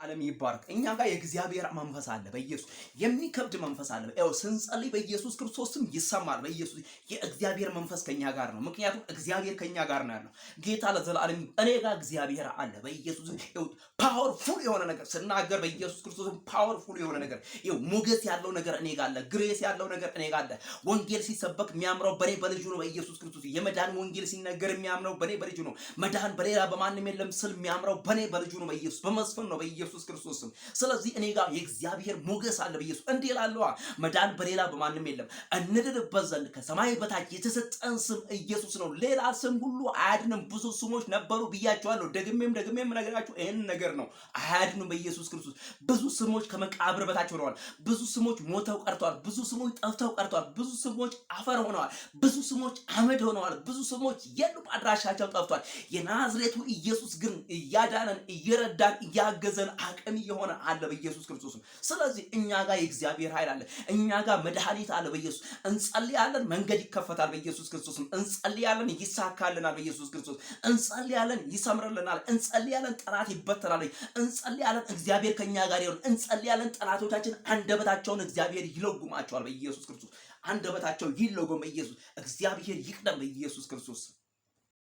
ዓለም ይባረክ። እኛ ጋር የእግዚአብሔር መንፈስ አለ። በኢየሱስ የሚከብድ መንፈስ አለ። ያው ስንጸልይ በኢየሱስ ክርስቶስም ይሰማል። በኢየሱስ የእግዚአብሔር መንፈስ ከኛ ጋር ነው። ምክንያቱም እግዚአብሔር ከኛ ጋር ነው ያለው። ጌታ ለዘላለም እኔ ጋር እግዚአብሔር አለ። በኢየሱስ ይኸው ፓወርፉል የሆነ ነገር ስናገር በኢየሱስ ክርስቶስም ፓወርፉል የሆነ ነገር ይኸው ሞገስ ያለው ነገር እኔ ጋር አለ። ግሬስ ያለው ነገር እኔ ጋር አለ። ወንጌል ሲሰበክ የሚያምረው በኔ በልጁ ነው። በኢየሱስ ክርስቶስ የመዳን ወንጌል ሲነገር የሚያምረው በኔ በልጁ ነው። መዳን በሌላ በማንም የለም ስል የሚያምረው በኔ በልጁ ነው። በኢየሱስ በመስፍን ነው። በኢየሱስ ክርስቶስ ስም። ስለዚህ እኔ ጋር የእግዚአብሔር ሞገስ አለ። በኢየሱስ እንዲህ እላለሁ፣ መዳን በሌላ በማንም የለም። እንድንበት ዘንድ ከሰማይ በታች የተሰጠን ስም ኢየሱስ ነው። ሌላ ስም ሁሉ አያድንም። ብዙ ስሞች ነበሩ ብያቸዋለሁ። ደግሜም ነገራችሁ ይህን ነገር ነው። አያድንም በኢየሱስ ክርስቶስ። ብዙ ስሞች ከመቃብር በታች ሆነዋል። ብዙ ስሞች ሞተው ቀርተዋል። ብዙ ስሞች ጠፍተው ቀርተዋል። ብዙ ስሞች አፈር ሆነዋል። ብዙ ስሞች አመድ ሆነዋል። ብዙ ስሞች የሉም፣ አድራሻቸው ጠፍቷል። የናዝሬቱ ኢየሱስ ግን እያዳነን እየረዳን እያገዘን አቅም የሆነ አለ በኢየሱስ ክርስቶስ። ስለዚህ እኛ ጋር የእግዚአብሔር ኃይል አለ። እኛ ጋር መድኃኒት አለ በኢየሱስ። እንጸልያለን፣ መንገድ ይከፈታል በኢየሱስ ክርስቶስ። እንጸልያለን፣ ይሳካልናል በኢየሱስ ክርስቶስ። እንጸልያለን፣ ይሰምርልናል። እንጸልያለን፣ ጠላት ይበተናል። እንጸልያለን፣ እግዚአብሔር ከኛ ጋር ይሆን። እንጸልያለን፣ ጠላቶቻችን አንደበታቸውን እግዚአብሔር ይለጉማቸዋል በኢየሱስ ክርስቶስ። አንደበታቸው ይለጎም በኢየሱስ። እግዚአብሔር ይቅደም በኢየሱስ ክርስቶስ።